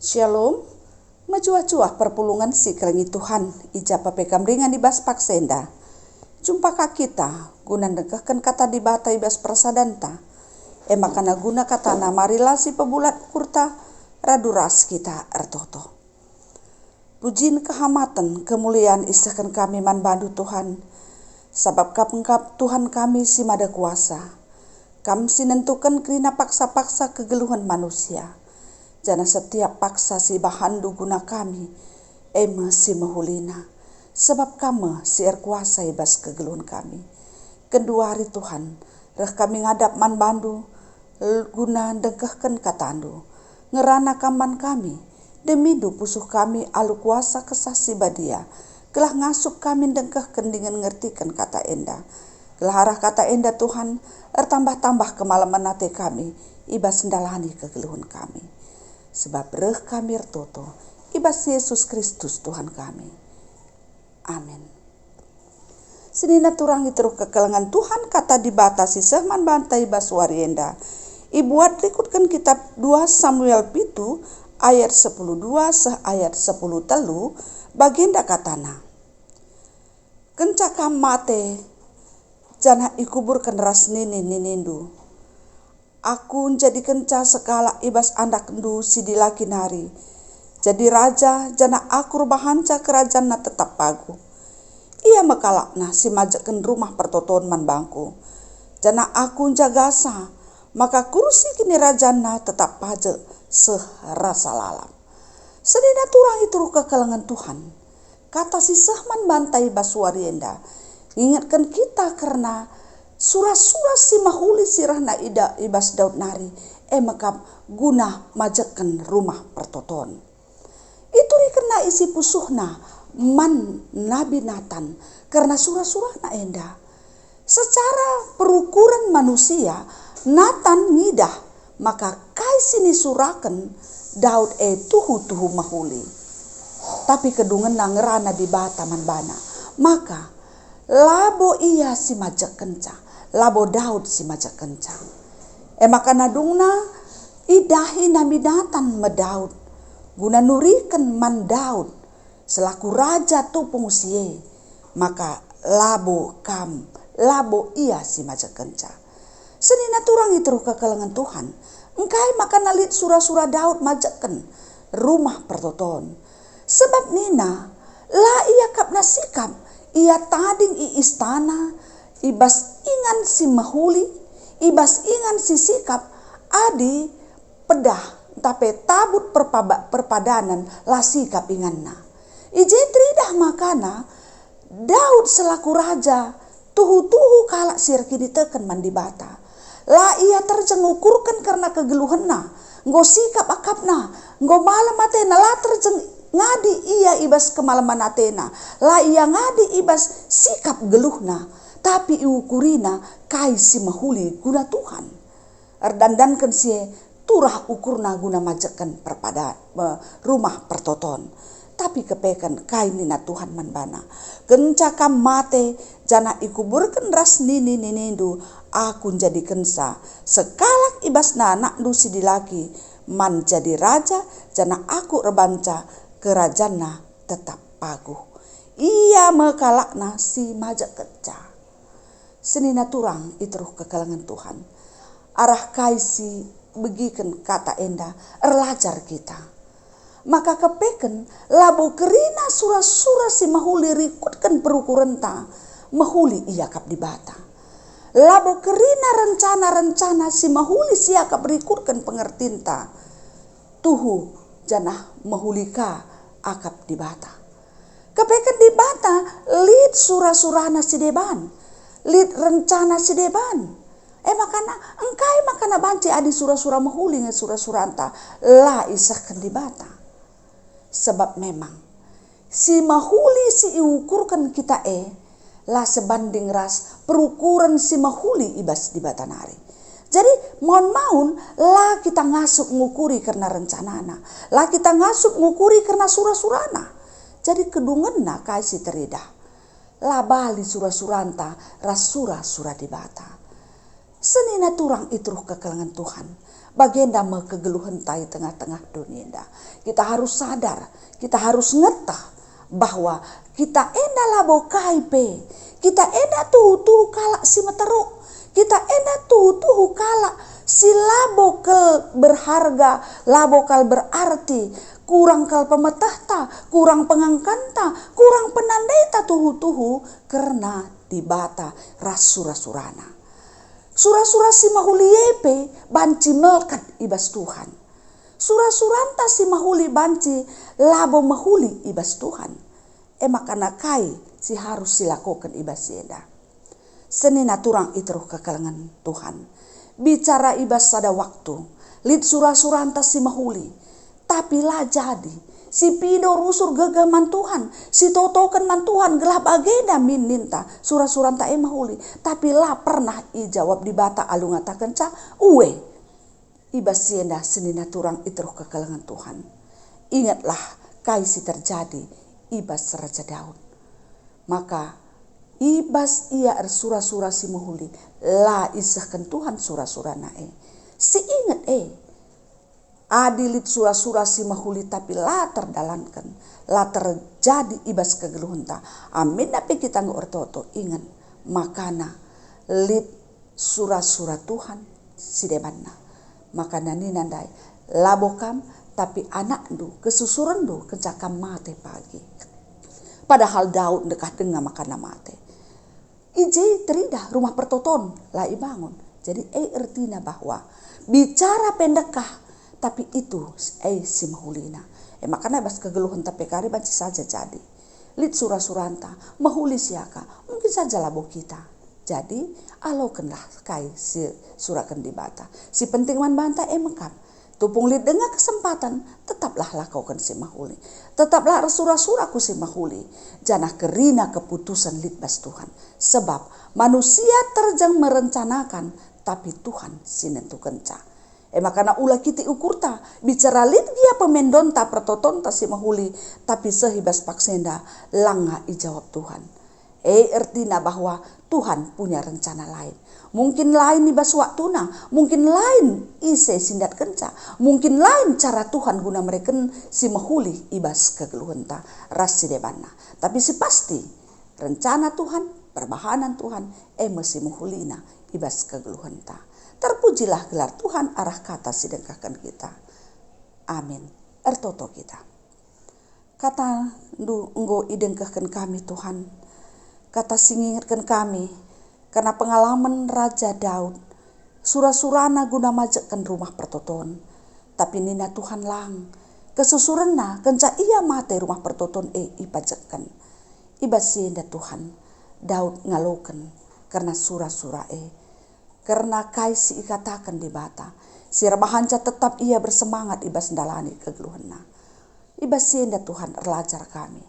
Shalom, majuah-juah perpulungan si kerengi Tuhan, ija papekam ringan ibas paksenda. Jumpa kak kita, guna dengkahkan kata dibata ibas prasadanta. Makana guna kata na marilasi pebulat kurta, raduras kita ertoto. Pujin kehamatan, kemuliaan isahkan kami man bandu Tuhan. Sabab kapengkap Tuhan kami si mada kuasa. Kam si nentukan kerina paksa-paksa kegeluhan manusia. Jana setiap paksa si bahandu guna kami, si mahulina. Sebab kami si kuasa ibas kegeluhan kami. Kedua hari Tuhan, reh kami ngadap man bandu, guna dengkahkan katandu. Ngerana kaman kami, demi du pusuh kami alu kuasa kesasi badia. Kelah ngasup kami dengkahkan dengan ngertikan kata enda. Kelah arah kata enda Tuhan, tambah-tambah kemalaman nate kami, ibas ndalani kegeluhan kami. Sebab reh kami ertoto, ibas Yesus Kristus Tuhan kami. Amin. Senina turang iteruk kekelangan Tuhan kata dibatasi sehman bantai ibas warienda. Ibuat rikutkan kitab 2 Samuel pitu ayat 10:2 seh ayat 10:3 baginda katana. Kencakam mate jana ikuburkan ras ninindu. Aku jadi kenca sekala ibas andak ndu si dilaki nari. Jadi raja jana aku rubahanca kerajaan na tetap pagu. Ia mekalakna si majakan rumah pertoton man bangku. Jana aku jagasa, maka kursi kini raja na tetap pajak serasa lalam. Sedina turang itu kekelangan Tuhan. Kata si sahman bantai baswarienda. Ingatkan kita karena surah-surah si mahuli sirahna ida ibas daud nari makam guna majakan rumah pertoton. Itu dikena isi pusuhna man Nabi Nathan karena surah-surah na enda. Secara perukuran manusia Nathan ngidah maka kai sini surakan Daud tuhu mahuli. Tapi kedungan nangerana di bata man bana. Maka labo iya si majak kencang. Labo Daud si majak kencang. Maka nadungna idahi Nabi Nathan me Daud. Guna nurikan man Daud selaku raja tu pengusie. Maka labo iya si majak kencang. Senina turang itu kekelangan Tuhan. Engkai maka nalit surah-surah Daud majakan rumah pertoton. Sebab nina la ia kap nasikap ia tading i istana ibas ingan si mahuli, ibas ingan si sikap, adi pedah, tapi tabut perpadanan la sikap inganna. Ije tridah makana, Daud selaku raja, tuhu kalak sirki diteken mandi bata. La ia terjengukurkan karena kegeluhanna, ngo sikap akapna, ngo malam atena la terjeng ngadi ia ibas kemalaman atena, la ia ngadi ibas sikap geluhna. Tapi iukurina kai si mahuli guna Tuhan. Erdandankan si turah ukurna guna majakan rumah pertoton. Tapi kepekan kai nina Tuhan manbana. Kencakam mate jana ikuburkan ras ninindu aku jadi kensa. Sekalak ibas na anak si dilaki man jadi raja jana aku rebanca kerajana tetap paguh. Ia mekalakna si majak kencang. Senina turang itruh kekelangan Tuhan. Arah kaisi begiken kata enda erlajar kita. Maka kepeken labo kerina surah-surah si mahuli rikutkan perukurenta. Mahuli ia kap dibata. Labo kerina rencana-rencana si mahuli sia kap rikutkan pengertinta. Tuhu janah mahulika akap dibata. Kepeken dibata lid surah-surahna si deban. Lid rencana si deban. Makana banci adi surah-surah mahuli nge surah-surah anta la isahkan dibata. Sebab memang si mahuli si iukurkan kita la sebanding ras perukuran si mahuli ibas dibata nari. Jadi maun la kita ngasup ngukuri karena rencanana, la kita ngasup ngukuri karena surah-surahna. Jadi kedungenna kai si teridah. La bali surah-suranta ras surah-surah dibata. Senina turang itruh kekelangan Tuhan. Bagenda me kegeluhan tai tengah-tengah dunia dah. Kita harus sadar, kita harus ngetah bahwa kita enda labo kaipe, kita enda tuh kalak si meteruk, kita enda tuh kalak si labo kel berharga, labo kal berarti, kurang kal pemetahta, kurang pengangkanta, kurang penandaita tuhu karena dibata rasura-surana. Sura-sura si mahuli yepe banci melkat ibas Tuhan. Sura-suranta si mahuli banci labo mahuli ibas Tuhan. Makana kai si harus silakukan ibas yeda. Senina turang itruh kekalangan Tuhan. Bicara ibas sada waktu. Lid sura-suranta si mahuli. Tapi lah jadi. Si pido rusur gegaman Tuhan. Si totokan man Tuhan gelah bageda mininta. Sura-suranta mahuli. Tapi lah pernah ijawab di bata alung ngatakan ca. Uwe. Ibas sienda senina turang itruh kekalangan Tuhan. Ingatlah kai si terjadi. Ibas Raja Daud. Maka ibas ia sura-sura si mahuli. La isahkan Tuhan sura-sura nae. Si ingat adilit sura-sura si mahuli tapi la terdalankan. La terjadi ibas kegeluhunta. Amin tapi kita ngortoto ingat. Makana lit sura-sura Tuhan si debanna. Makana ninandai labokam tapi anak du kesusuran du kencakam mate pagi. Padahal Daud dekat dengan makana mate. Ije terida rumah pertoton lah ibangun. Jadi artinya bahwa bicara pendekah tapi itu si mahulina. Makanya bas kegeluhan tapi kari banci saja jadi. Lid surah-suranta mahuli siaka mungkin saja labo kita. Jadi alaukanlah kai si surakan dibata. Si penting man banta mekam. Tupung lid dengan kesempatan tetaplah lakaukan si mahuli. Tetaplah surah-surahku si mahuli. Janah kerina keputusan lid bas Tuhan. Sebab manusia terjang merencanakan tapi Tuhan sinentukan ca. Makana ulah kita ukurta bicara lid dia pemendonta pertotonta si mahuli tapi sehibas paksenda langa ijawab Tuhan. Artinya bahwa Tuhan punya rencana lain. Mungkin lain ibas waktuna, mungkin lain ise sindat kenca, mungkin lain cara Tuhan guna mereka si mahuli ibas kegeluhenta ras si debana. Tapi si pasti rencana Tuhan, perbahanan Tuhan, si mahulina ibas kegeluhenta. Terpujilah gelar Tuhan arah kata sidengkakan kita. Amin. Ertoto kita. Kata enggo idengkahkan kami Tuhan. Kata singingatkan kami. Karena pengalaman Raja Daud. Surah-surana guna majakkan rumah pertoton. Tapi nina Tuhan lang. Kesusurenna kenca ia mate rumah pertoton ipajakkan. Ibasienda Tuhan. Daud ngaloken. Karena surah-surah karena kaisi ikatakan di bata. Si rebahanca tetap ia bersemangat ibas ndalani kegeluhanna. Ibas sienda Tuhan erlajar kami.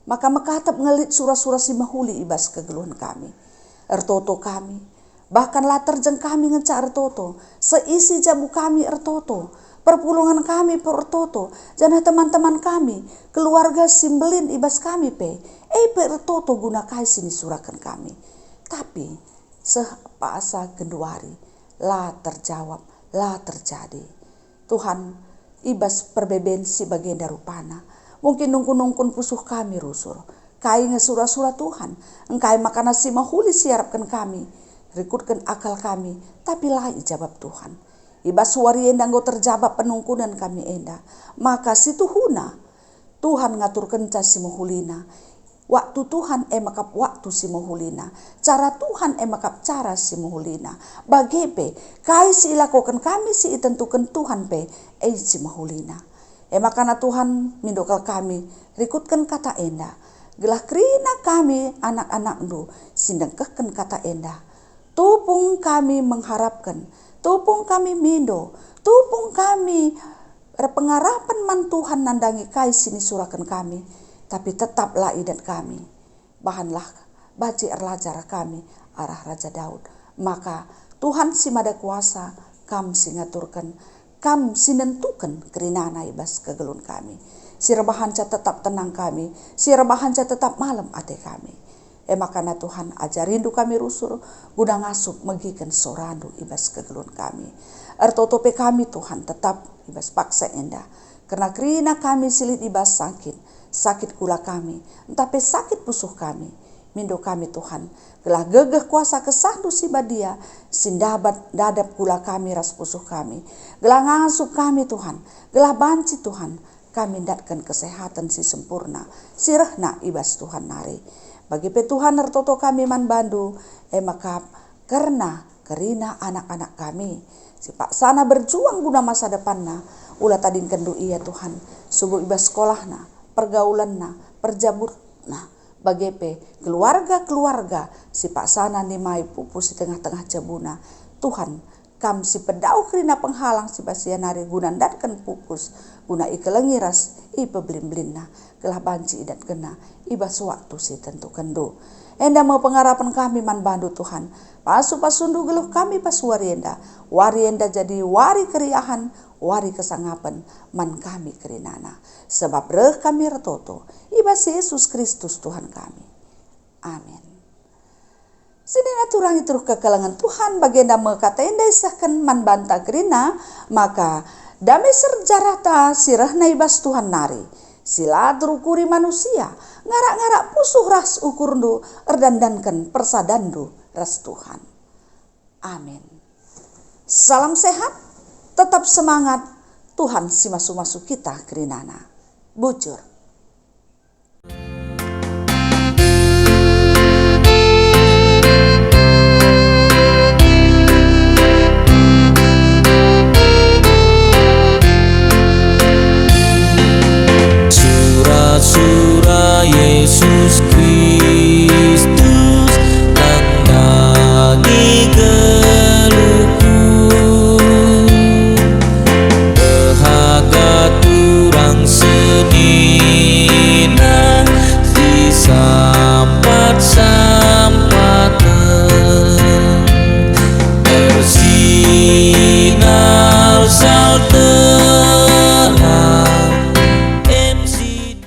Maka mekatap ngelit surah-surah si mahuli ibas kegeluhan kami. Ertoto kami. Bahkan latar jeng kami ngeca ertoto. Seisi jamu kami ertoto. Perpulungan kami per ertoto. Janah teman-teman kami. Keluarga simbelin ibas kami pe ertoto guna kaisi nisurakan kami. Tapi sepasa genduari la terjawab, la terjadi. Tuhan ibas perbeben si bagenda rupana. Mungkin nungkun-nungkun pusuh kami rusur. Kai ngesura-sura Tuhan. Engkai makana si mahuli siarapkan kami. Rikutkan akal kami. Tapi lah ijabab Tuhan. Ibas suari endang go terjabab penungkunan kami enda. Maka si Tuhuna. Tuhan ngatur kenca si mahulina. Waktu Tuhan makap waktu si mahulina. Cara Tuhan makap cara si mahulina. Bagepe, kai si ilakokan kami si itentukan Tuhan pe si mahulina. Makana Tuhan mindokal kami rikutkan kata enda. Gelah krina kami anak-anak du sindengkehkan kata enda. Tupung kami mengharapkan, tupung kami mindo, tupung kami pengarapan man Tuhan nandangi kai sini surakan kami. Tapi tetaplah idat kami. Bahanlah baci erlajar kami arah Raja Daud. Maka Tuhan si mada kuasa kam si ngaturkan. Kam si nentukan kerinana ibas kegelun kami. Si rebahanca tetap tenang kami. Si rebahanca tetap malam ate kami. makana Tuhan ajar rindu kami rusur guna ngasup megikan sorandu ibas kegelun kami. Ertotope kami Tuhan tetap ibas paksa endah. Karena kerina kami silit ibas sakit kula kami, entape sakit pusuh kami. Mindo kami Tuhan, gelah gegeh kuasa kesandu si badia, sindabat dadap kula kami ras pusuh kami. Gelah ngasup kami Tuhan, gelah banci Tuhan, kami datkan kesehatan si sempurna, sirahna ibas Tuhan nari. Bagi pe Tuhan nertoto kami man bandu, maka karena kerina anak-anak kami, si pak sana berjuang guna masa depanna, ulah tadin kendu iya Tuhan, subuh ibas sekolahna, pergaulanna, perjaburna. Bagepe keluarga-keluarga si pak sana ni mai pupus di tengah-tengah jabuna. Tuhan kam si pedau kerina penghalang si basianari guna datkan pupus guna ikelengi ras ipe blin-blinna gelah banci idat kena ibas waktu si tentu kendo. Enda mau pengarapan kami man bandu Tuhan. Pasu-pasundu geluh kami pas warienda. Warienda jadi wari keriahan, wari kesangapan man kami kerinana. Sebab reh kami retoto ibas Yesus Kristus Tuhan kami. Amin. Sini naturang itu kekalangan Tuhan bagenda mekata enda isahkan man banta kerina maka damai serjarata sirahna ibas Tuhan nari. Sila terukuri manusia ngarak-ngarak pusuh ras ukurndu erdandankan persadandu ras Tuhan. Amin. Salam sehat, tetap semangat. Tuhan si masu-masu kita kerinana. Bujur.